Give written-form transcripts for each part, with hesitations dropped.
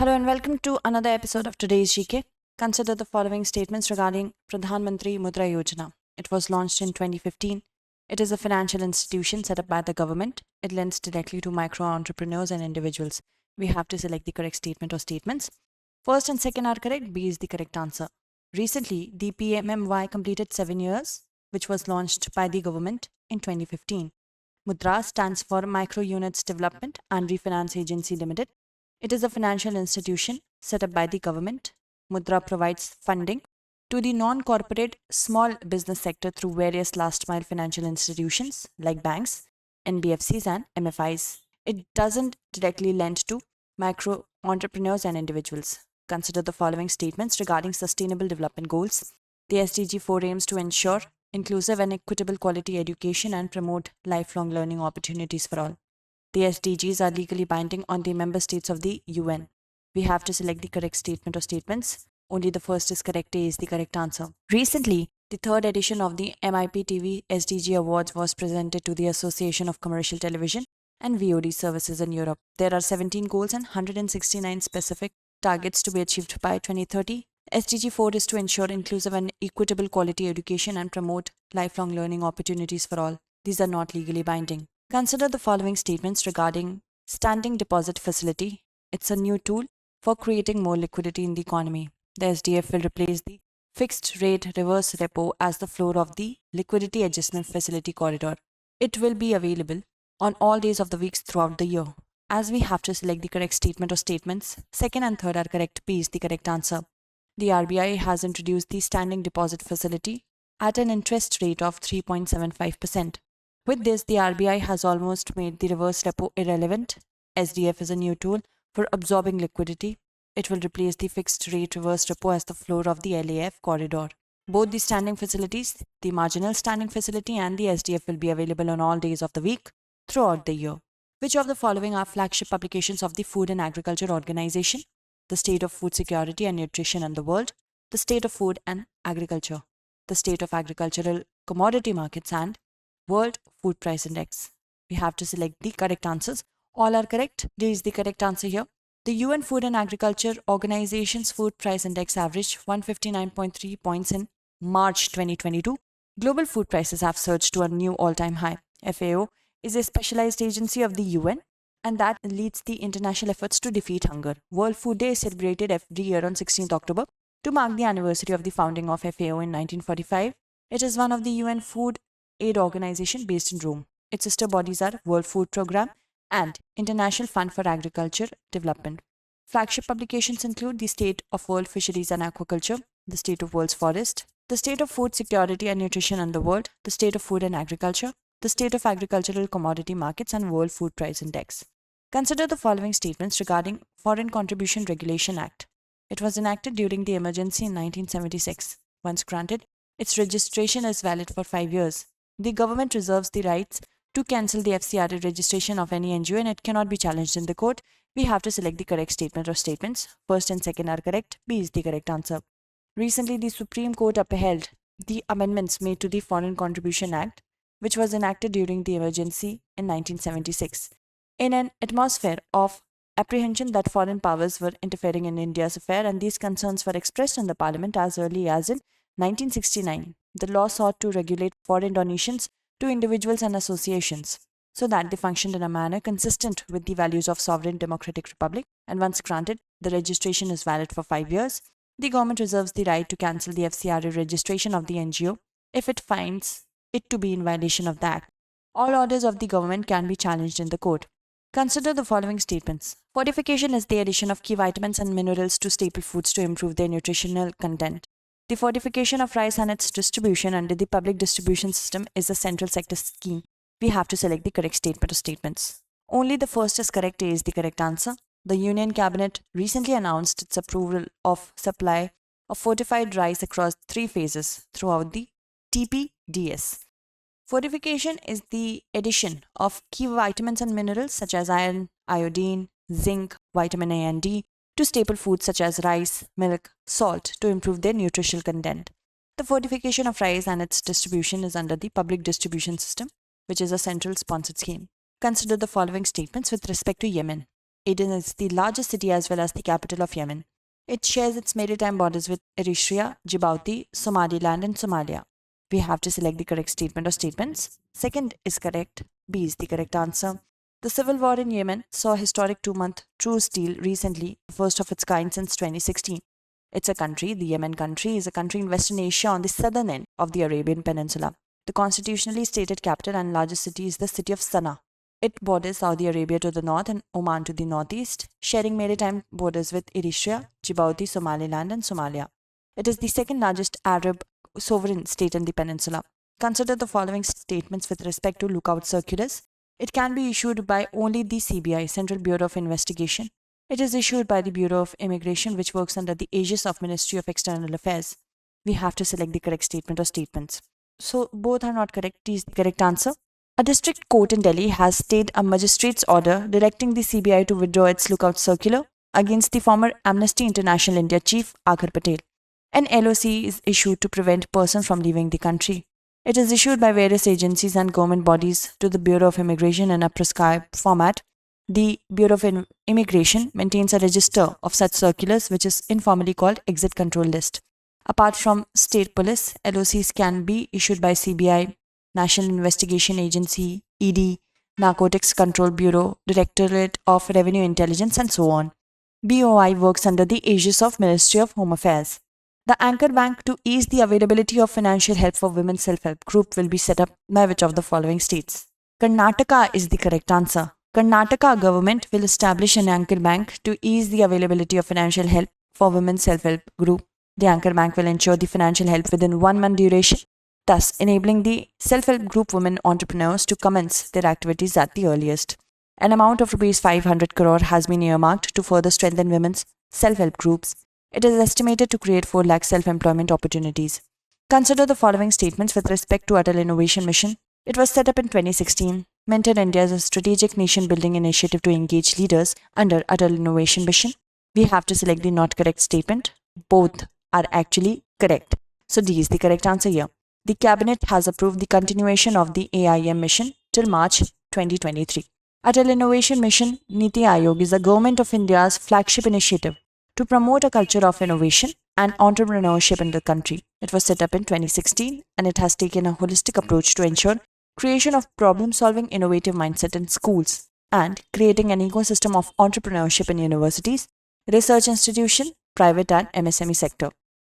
Hello and welcome to another episode of today's GK. Consider the following statements regarding Pradhan Mantri Mudra Yojana. It was launched in 2015. It is a financial institution set up by the government. It lends directly to micro entrepreneurs and individuals. We have to select the correct statement or statements. First and second are correct. B is the correct answer. Recently, the PMMY completed 7 years, which was launched by the government in 2015. Mudra stands for Micro Units Development and Refinance Agency Limited. It is a financial institution set up by the government. Mudra provides funding to the non-corporate small business sector through various last-mile financial institutions like banks, NBFCs and MFIs. It doesn't directly lend to micro entrepreneurs and individuals. Consider the following statements regarding Sustainable Development Goals. The SDG 4 aims to ensure inclusive and equitable quality education and promote lifelong learning opportunities for all. The SDGs are legally binding on the member states of the UN. We have to select the correct statement or statements. Only the first is correct. A is the correct answer. Recently, the third edition of the MIP TV SDG Awards was presented to the Association of Commercial Television and VOD Services in Europe. There are 17 goals and 169 specific targets to be achieved by 2030. SDG 4 is to ensure inclusive and equitable quality education and promote lifelong learning opportunities for all. These are not legally binding. Consider the following statements regarding Standing Deposit Facility. It's a new tool for creating more liquidity in the economy. The SDF will replace the fixed rate reverse repo as the floor of the Liquidity Adjustment Facility corridor. It will be available on all days of the weeks throughout the year. As we have to select the correct statement or statements, second and third are correct. B is the correct answer. The RBI has introduced the Standing Deposit Facility at an interest rate of 3.75%. With this, the RBI has almost made the reverse repo irrelevant. SDF is a new tool for absorbing liquidity. It will replace the fixed rate reverse repo as the floor of the LAF corridor. Both the standing facilities, the marginal standing facility and the SDF will be available on all days of the week throughout the year. Which of the following are flagship publications of the Food and Agriculture Organization? The State of Food Security and Nutrition in the World, the State of Food and Agriculture, the State of Agricultural Commodity Markets and World Food Price Index. We have to select the correct answers. All are correct. D is the correct answer here. The UN Food and Agriculture Organization's Food Price Index averaged 159.3 points in March 2022. Global food prices have surged to a new all-time high. FAO is a specialized agency of the UN and that leads the international efforts to defeat hunger. World Food Day is celebrated every year on 16th October to mark the anniversary of the founding of FAO in 1945. It is one of the UN Food Aid Organization based in Rome. Its sister bodies are World Food Programme and International Fund for Agriculture Development. Flagship publications include the State of World Fisheries and Aquaculture, the State of World's Forest, the State of Food Security and Nutrition in the World, the State of Food and Agriculture, the State of Agricultural Commodity Markets and World Food Price Index. Consider the following statements regarding Foreign Contribution Regulation Act. It was enacted during the emergency in 1976. Once granted, its registration is valid for 5 years. The government reserves the rights to cancel the FCRA registration of any NGO and it cannot be challenged in the court. We have to select the correct statement or statements. First and second are correct. B is the correct answer. Recently, the Supreme Court upheld the amendments made to the Foreign Contribution Act, which was enacted during the emergency in 1976. In an atmosphere of apprehension that foreign powers were interfering in India's affair, and these concerns were expressed in the parliament as early as in 1969. The law sought to regulate foreign donations to individuals and associations so that they functioned in a manner consistent with the values of sovereign democratic republic, and once granted, the registration is valid for 5 years. The government reserves the right to cancel the FCRA registration of the NGO if it finds it to be in violation of the Act. All orders of the government can be challenged in the court. Consider the following statements. Fortification is the addition of key vitamins and minerals to staple foods to improve their nutritional content. The fortification of rice and its distribution under the public distribution system is a central sector scheme. We have to select the correct statement or statements. Only the first is correct. A is the correct answer. The Union Cabinet recently announced its approval of supply of fortified rice across 3 phases throughout the TPDS. Fortification is the addition of key vitamins and minerals such as iron, iodine, zinc, vitamin A and D to staple foods such as rice, milk, salt to improve their nutritional content. The fortification of rice and its distribution is under the public distribution system, which is a central sponsored scheme. Consider the following statements with respect to Yemen. Aden is the largest city as well as the capital of Yemen. It shares its maritime borders with Eritrea, Djibouti, Somaliland, and Somalia. We have to select the correct statement or statements. Second is correct. B is the correct answer. The civil war in Yemen saw a historic 2-month truce deal recently, the first of its kind since 2016. It's a country, the Yemen country, is a country in Western Asia on the southern end of the Arabian Peninsula. The constitutionally stated capital and largest city is the city of Sana'a. It borders Saudi Arabia to the north and Oman to the northeast, sharing maritime borders with Eritrea, Djibouti, Somaliland, and Somalia. It is the second largest Arab sovereign state in the peninsula. Consider the following statements with respect to lookout circulars. It can be issued by only the CBI, Central Bureau of Investigation. It is issued by the Bureau of Immigration, which works under the aegis of Ministry of External Affairs. We have to select the correct statement or statements. So both are not correct. D is the correct answer. A district court in Delhi has stayed a magistrate's order directing the CBI to withdraw its lookout circular against the former Amnesty International India chief Akhar Patel. An LOC is issued to prevent person from leaving the country. It is issued by various agencies and government bodies to the Bureau of Immigration in a prescribed format. The Bureau of Immigration maintains a register of such circulars, which is informally called Exit Control List. Apart from state police, LOCs can be issued by CBI, National Investigation Agency, ED, Narcotics Control Bureau, Directorate of Revenue Intelligence, and so on. BOI works under the aegis of Ministry of Home Affairs. The anchor bank to ease the availability of financial help for women's self-help group will be set up by which of the following states? Karnataka is the correct answer. Karnataka government will establish an anchor bank to ease the availability of financial help for women's self-help group. The anchor bank will ensure the financial help within 1 month duration, thus enabling the self-help group women entrepreneurs to commence their activities at the earliest. An amount of Rs 500 crore has been earmarked to further strengthen women's self-help groups. It is estimated to create 4 lakh self-employment opportunities. Consider the following statements with respect to Atal Innovation Mission. It was set up in 2016. Mentor India is a strategic nation-building initiative to engage leaders under Atal Innovation Mission. We have to select the not correct statement. Both are actually correct. So D is the correct answer here. The Cabinet has approved the continuation of the AIM mission till March 2023. Atal Innovation Mission Niti Aayog is the Government of India's flagship initiative to promote a culture of innovation and entrepreneurship in the country. It was set up in 2016 and it has taken a holistic approach to ensure creation of problem-solving innovative mindset in schools and creating an ecosystem of entrepreneurship in universities, research institution, private and MSME sector.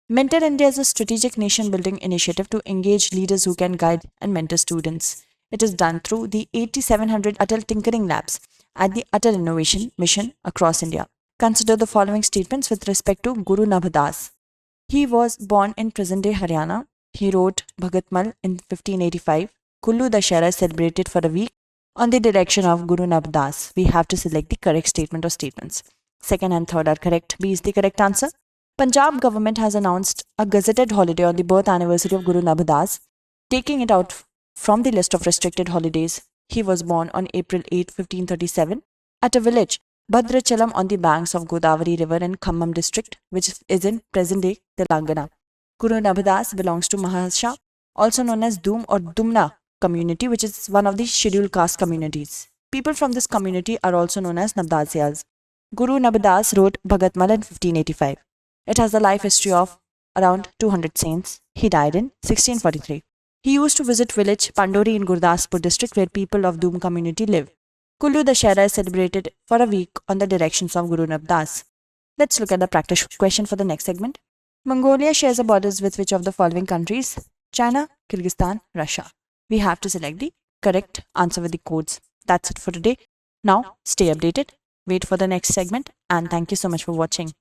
Mentor India is a strategic nation-building initiative to engage leaders who can guide and mentor students. It is done through the 8,700 Atal Tinkering Labs at the Atal Innovation Mission across India. Consider the following statements with respect to Guru Nabha Das. He was born in present-day Haryana. He wrote Bhagat Mal in 1585. Kullu Dashera is celebrated for a week on the direction of Guru Nabha Das. We have to select the correct statement or statements. Second and third are correct. B is the correct answer. Punjab government has announced a gazetted holiday on the birth anniversary of Guru Nabha Das, taking it out from the list of restricted holidays. He was born on April 8, 1537 at a village, Bhadrachalam, on the banks of Godavari River in Khammam district, which is in present-day Telangana. Guru Nabha Das belongs to Mahasha, also known as Doom or Dumna community, which is one of the scheduled caste communities. People from this community are also known as Nabdasyas. Guru Nabha Das wrote Bhagat Mal in 1585. It has a life history of around 200 saints. He died in 1643. He used to visit village Pandori in Gurdaspur district where people of Doom community live. Kullu Dashera is celebrated for a week on the directions of Guru Nabha Das. Let's look at the practice question for the next segment. Mongolia shares the borders with which of the following countries? China, Kyrgyzstan, Russia. We have to select the correct answer with the codes. That's it for today. Now, stay updated, wait for the next segment, and thank you so much for watching.